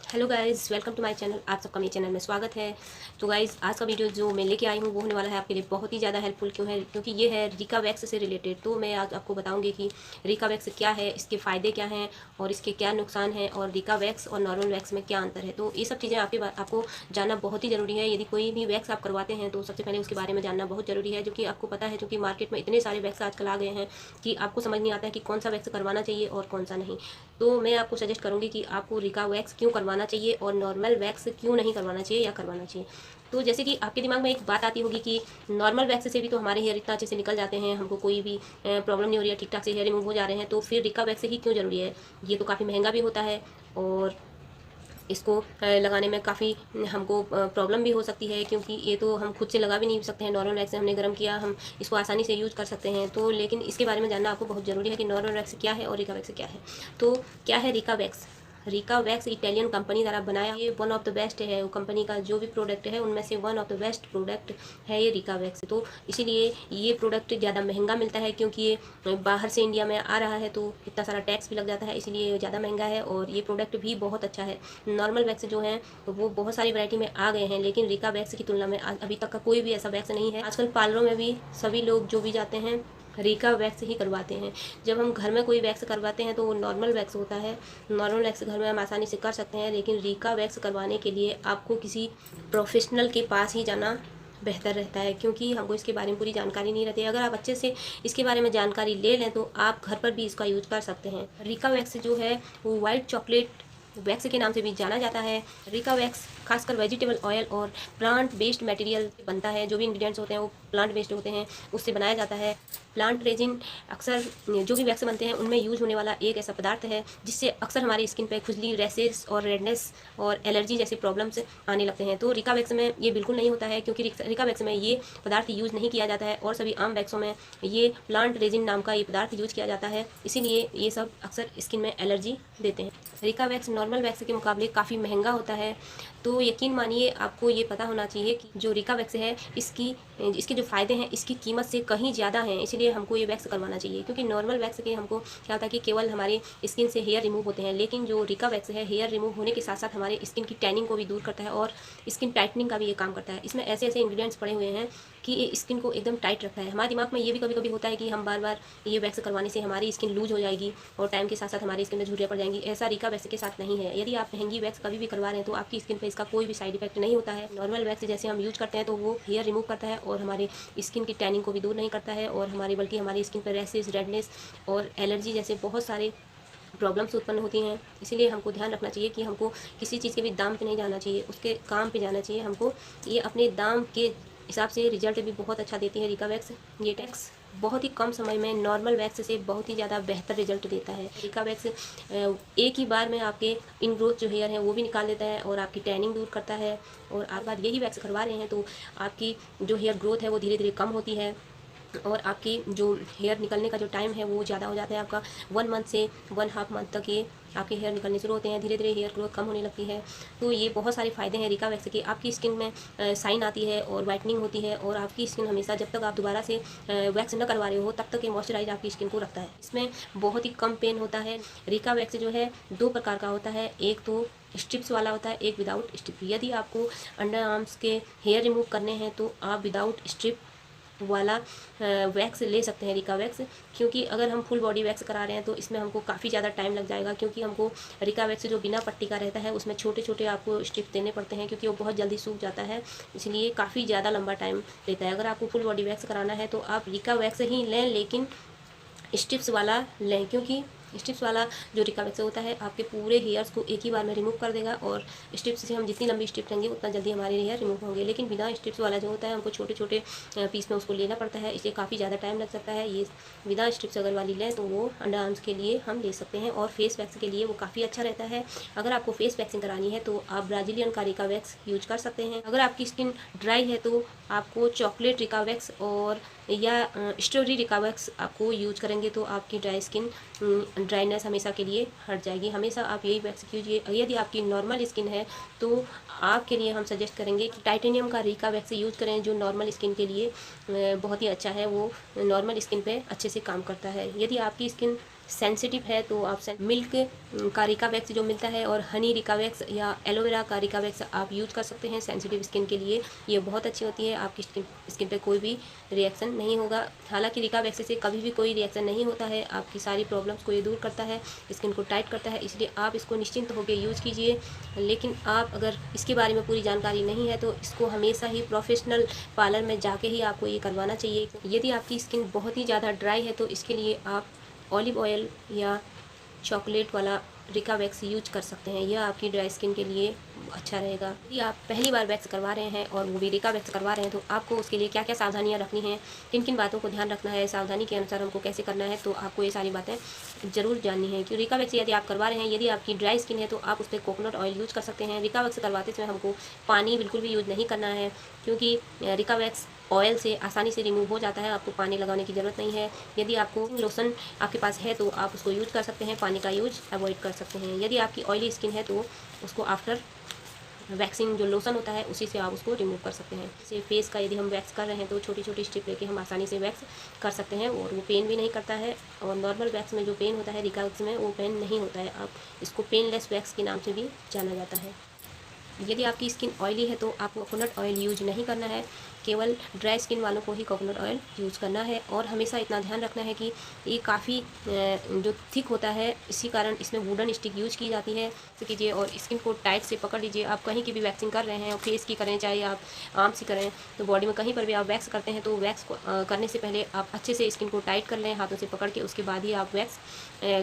Hello guys, welcome to my channel. आप सबका मेरे चैनल में स्वागत है। तो गाइज़, आज का वीडियो जो मैं लेके आई हूँ वो होने वाला है आपके लिए बहुत ही ज़्यादा हेल्पफुल। क्यों है? क्योंकि ये है रिका वैक्स से रिलेटेड। तो मैं आज आपको बताऊंगी कि रिका वैक्स क्या है, इसके फ़ायदे क्या हैं और इसके क्या नुकसान हैं, और रिका वैक्स और नॉर्मल वैक्स में क्या अंतर है। तो ये सब चीज़ें आपको जानना बहुत ही ज़रूरी है। यदि कोई भी वैक्स आप करवाते हैं तो सबसे पहले उसके बारे में जानना बहुत ज़रूरी है, जो कि आपको पता है, क्योंकि मार्केट में इतने सारे वैक्स आजकल आ गए हैं कि आपको समझ नहीं आता है कि कौन सा वैक्स करवाना चाहिए और कौन सा नहीं। तो मैं आपको सजेस्ट करूँगी कि आपको रिका वैक्स क्यों करवाना चाहिए और नॉर्मल वैक्स क्यों नहीं करवाना चाहिए या करवाना चाहिए। तो जैसे कि आपके दिमाग में एक बात आती होगी कि नॉर्मल वैक्स से भी तो हमारे हेयर इतना अच्छे से निकल जाते हैं, हमको कोई भी प्रॉब्लम नहीं हो रही है, ठीक ठाक से हेयर रिमूव हो जा रहे हैं, तो फिर रिका वैक्स ही क्यों ज़रूरी है। ये तो काफ़ी महंगा भी होता है और इसको लगाने में काफ़ी हमको प्रॉब्लम भी हो सकती है, क्योंकि ये तो हम खुद से लगा भी नहीं सकते हैं। नॉर्मल वैक्स से हमने गर्म किया, हम इसको आसानी से यूज़ कर सकते हैं। तो लेकिन इसके बारे में जानना आपको बहुत ज़रूरी है कि नॉर्मल वैक्स क्या है और रिका वैक्स क्या है। तो क्या है Rica wax? Rica wax Italian company द्वारा बनाया, ये वन ऑफ द बेस्ट है। वो कंपनी का जो भी प्रोडक्ट है उनमें से one of the best product है ये रिका वैक्स। तो इसीलिए ये प्रोडक्ट ज़्यादा महंगा मिलता है, क्योंकि ये बाहर से इंडिया में आ रहा है तो इतना सारा टैक्स भी लग जाता है, इसलिए ज़्यादा महंगा है। और ये प्रोडक्ट भी बहुत अच्छा है। नॉर्मल वैक्स जो है वो बहुत सारी वैरायटी में आ गए हैं, लेकिन रिका वैक्स की तुलना में अभी तक का कोई भी ऐसा वैक्स नहीं है। आजकल पार्लरों में भी सभी लोग जो भी जाते हैं रिका वैक्स ही करवाते हैं। जब हम घर में कोई वैक्स करवाते हैं तो वो नॉर्मल वैक्स होता है। नॉर्मल वैक्स घर में हम आसानी से कर सकते हैं, लेकिन रिका वैक्स करवाने के लिए आपको किसी प्रोफेशनल के पास ही जाना बेहतर रहता है, क्योंकि हमको इसके बारे में पूरी जानकारी नहीं रहती है। अगर आप अच्छे से इसके बारे में जानकारी ले लें तो आप घर पर भी इसका यूज कर सकते हैं। रिका वैक्स जो है वो वाइट चॉकलेट वैक्स के नाम से भी जाना जाता है। रिका वैक्स खासकर वेजिटेबल ऑयल और प्लांट बेस्ड मटेरियल बनता है। जो भी इंग्रेडिएंट्स होते हैं वो प्लांट बेस्ड होते हैं, उससे बनाया जाता है। प्लांट रेजिन अक्सर जो भी वैक्स बनते हैं उनमें यूज होने वाला एक ऐसा पदार्थ है जिससे अक्सर हमारी स्किन पे खुजली, रैसेस और रेडनेस और एलर्जी जैसे प्रॉब्लम्स आने लगते हैं। तो रिका वैक्स में ये बिल्कुल नहीं होता है, क्योंकि रिका वैक्स में ये पदार्थ यूज नहीं किया जाता है और सभी आम वैक्सों में ये प्लांट रेजिन नाम का ये पदार्थ यूज किया जाता है, इसीलिए ये सब अक्सर स्किन में एलर्जी देते हैं। रिका वैक्स नॉर्मल वैक्स के मुकाबले काफ़ी महंगा होता है। तो यकीन मानिए आपको ये पता होना चाहिए कि जो रिका वैक्स है इसके जो फ़ायदे हैं इसकी कीमत से कहीं ज़्यादा हैं, इसलिए हमको ये वैक्स करवाना चाहिए। क्योंकि नॉर्मल वैक्स के हमको क्या होता है कि केवल हमारे स्किन से हेयर रिमूव होते हैं, लेकिन जो रिका वैक्स है हेयर रिमूव होने के साथ साथ हमारे स्किन की टैनिंग को भी दूर करता है और स्किन टाइटनिंग का भी ये काम करता है। इसमें ऐसे ऐसे इंग्रीडियंट्स पड़े हुए हैं कि ये स्किन को एकदम टाइट रखता है। हमारे दिमाग में ये भी कभी कभी होता है कि हम बार बार ये वैक्स करवाने से हमारी स्किन लूज हो जाएगी और टाइम के साथ साथ हमारी स्किन में झुर्रियाँ पड़ जाएंगी। ऐसा रिका वैक्स के साथ नहीं है। यदि आप महंगी वैक्स कभी भी करवा रहे हैं तो आपकी स्किन पे इसका कोई भी साइड इफेक्ट नहीं होता है। नॉर्मल वैक्स जैसे हम यूज करते हैं तो वो हेयर रिमूव करता है और हमारे स्किन की टैनिंग को भी दूर नहीं करता है, और बल्कि हमारी स्किन पर रैसेस, रेडनेस और एलर्जी जैसे बहुत सारे प्रॉब्लम्स उत्पन्न होती हैं। इसीलिए हमको ध्यान रखना चाहिए कि हमको किसी चीज़ के भी दाम पे नहीं जाना चाहिए, उसके काम पे जाना चाहिए। हमको ये अपने दाम के हिसाब से रिजल्ट भी बहुत अच्छा देती है रिका वैक्स। ये टैक्स बहुत ही कम समय में नॉर्मल वैक्स से बहुत ही ज़्यादा बेहतर रिजल्ट देता है। रिका वैक्स एक ही बार में आपके इनग्रोथ जो हेयर है वो भी निकाल देता है और आपकी टैनिंग दूर करता है। और आप बाद यही वैक्स करवा रहे हैं तो आपकी जो हेयर ग्रोथ है वो धीरे धीरे कम होती है और आपकी जो हेयर निकलने का जो टाइम है वो ज़्यादा हो जाता है। आपका 1 मंथ से 1.5 मंथ तक ये आपके हेयर निकलने शुरू होते हैं, धीरे धीरे हेयर ग्रोथ कम होने लगती है। तो ये बहुत सारे फ़ायदे हैं रिका वैक्स के। आपकी स्किन में शाइन आती है और वाइटनिंग होती है, और आपकी स्किन हमेशा जब तक आप दोबारा से वैक्स न करवा रहे हो तब तक ये मॉइस्चराइज आपकी स्किन को रखता है। इसमें बहुत ही कम पेन होता है। रिका वैक्स जो है 2 प्रकार का होता है, एक तो स्ट्रिप्स वाला होता है, एक विदाउट स्ट्रिप। यदि आपको अंडर आर्म्स के हेयर रिमूव करने हैं तो आप विदाउट स्ट्रिप वाला वैक्स ले सकते हैं, रिका वैक्स। क्योंकि अगर हम फुल बॉडी वैक्स करा रहे हैं तो इसमें हमको काफ़ी ज़्यादा टाइम लग जाएगा, क्योंकि हमको रिका वैक्स जो बिना पट्टी का रहता है उसमें छोटे छोटे आपको स्ट्रिप देने पड़ते हैं, क्योंकि वो बहुत जल्दी सूख जाता है, इसलिए काफ़ी ज़्यादा लंबा टाइम लेता है। अगर आपको फुल बॉडी वैक्स कराना है तो आप रिका वैक्स ही लें, लेकिन स्ट्रिप्स वाला लें। क्योंकि स्ट्रिप्स वाला जो रिका वैक्स होता है आपके पूरे हेयर्स को एक ही बार में रिमूव कर देगा, और स्ट्रिप्स से हम जितनी लंबी स्ट्रिप लेंगे उतना जल्दी हमारे हेयर रिमूव होंगे। लेकिन बिना स्ट्रिप्स वाला जो होता है हमको छोटे छोटे पीस में उसको लेना पड़ता है, इसलिए काफ़ी ज़्यादा टाइम लग सकता है। ये बिना स्ट्रिप्स अगर वाली लें तो वो अंडर आर्म्स के लिए हम ले सकते हैं, और फेस वैक्स के लिए वो काफ़ी अच्छा रहता है। अगर आपको फेस वैक्सिंग करानी है तो आप ब्राज़ीलियन का रिका वैक्स यूज कर सकते हैं। अगर आपकी स्किन ड्राई है तो आपको चॉकलेट रिका वैक्स और या स्ट्रॉबेरी रिका वैक्स आपको यूज करेंगे तो आपकी ड्राई स्किन ड्राइनेस हमेशा के लिए हट जाएगी। हमेशा आप यही वैक्स कीजिए। यदि आपकी नॉर्मल स्किन है तो आपके लिए हम सजेस्ट करेंगे कि टाइटेनियम का रिका वैक्स यूज करें, जो नॉर्मल स्किन के लिए बहुत ही अच्छा है। वो नॉर्मल स्किन पे अच्छे से काम करता है। यदि आपकी स्किन सेंसिटिव है तो आप मिल्क का रिकावैक्स जो मिलता है और हनी रिकावैक्स या एलोवेरा का रिकावैक्स आप यूज कर सकते हैं सेंसिटिव स्किन के लिए। ये बहुत अच्छी होती है, आपकी स्किन पे कोई भी रिएक्शन नहीं होगा। हालांकि रिकावैक्स से कभी भी कोई रिएक्शन नहीं होता है, आपकी सारी प्रॉब्लम्स को ये दूर करता है, स्किन को टाइट करता है, इसलिए आप इसको निश्चिंत होकर यूज़ कीजिए। लेकिन आप अगर इसके बारे में पूरी जानकारी नहीं है तो इसको हमेशा ही प्रोफेशनल पार्लर में जाके ही आपको ये करवाना चाहिए। यदि आपकी स्किन बहुत ही ज़्यादा ड्राई है तो इसके लिए आप ऑलिव ऑयल या चॉकलेट वाला रिकावैक्स यूज कर सकते हैं, यह आपकी ड्राई स्किन के लिए अच्छा रहेगा। यदि आप पहली बार वैक्स करवा रहे हैं और वो भी रिकावैक्स करवा रहे हैं तो आपको उसके लिए क्या क्या सावधानियां रखनी हैं, किन किन बातों को ध्यान रखना है, सावधानी के अनुसार हमको कैसे करना है, तो आपको ये सारी बातें ज़रूर जाननी है। क्योंकि रिकावैक्स यदि आप करवा रहे हैं, यदि आपकी ड्राई स्किन है तो आप उस पर कोकोनट ऑयल यूज कर सकते हैं। रिकावैक्स करवाते समय हमको पानी बिल्कुल भी यूज नहीं करना है, क्योंकि रिकावैक्स ऑयल से आसानी से रिमूव हो जाता है, आपको पानी लगाने की ज़रूरत नहीं है। यदि आपको लोशन आपके पास है तो आप उसको यूज़ कर सकते हैं, पानी का यूज अवॉइड कर सकते हैं। यदि आपकी ऑयली स्किन है तो उसको आफ्टर वैक्सिंग जो लोशन होता है उसी से आप उसको रिमूव कर सकते हैं। जैसे फेस का यदि हम वैक्स कर रहे हैं तो छोटी छोटी स्ट्रिप लेके हम आसानी से वैक्स कर सकते हैं और वो पेन भी नहीं करता है। और नॉर्मल वैक्स में जो पेन होता है, रिकावैक्स में वो पेन नहीं होता है। आप इसको पेनलेस वैक्स के नाम से भी जाना जाता है। यदि आपकी स्किन ऑयली है तो आपको कोकोनट ऑयल यूज नहीं करना है, केवल ड्राई स्किन वालों को ही कोकोनट ऑयल यूज़ करना है। और हमेशा इतना ध्यान रखना है कि ये काफ़ी जो थिक होता है, इसी कारण इसमें वुडन स्टिक यूज की जाती है। तो कीजिए और स्किन को टाइट से पकड़ लीजिए। आप कहीं की भी वैक्सिंग कर रहे हैं, फेस की करें चाहे आप आर्म्स की करें, तो बॉडी में कहीं पर भी आप वैक्स करते हैं तो वैक्स करने से पहले आप अच्छे से स्किन को टाइट कर लें हाथों से पकड़ के, उसके बाद ही आप वैक्स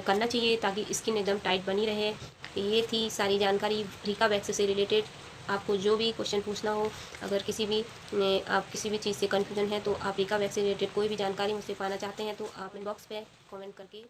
करना चाहिए ताकि स्किन एकदम टाइट बनी रहे। ये थी सारी जानकारी रिकावैक्स से रिलेटेड। आपको जो भी क्वेश्चन पूछना हो, अगर आप किसी भी चीज़ से कन्फ्यूजन है तो आप रिकावैक्स से रिलेटेड कोई भी जानकारी मुझसे पाना चाहते हैं तो आप इनबॉक्स पे कमेंट करके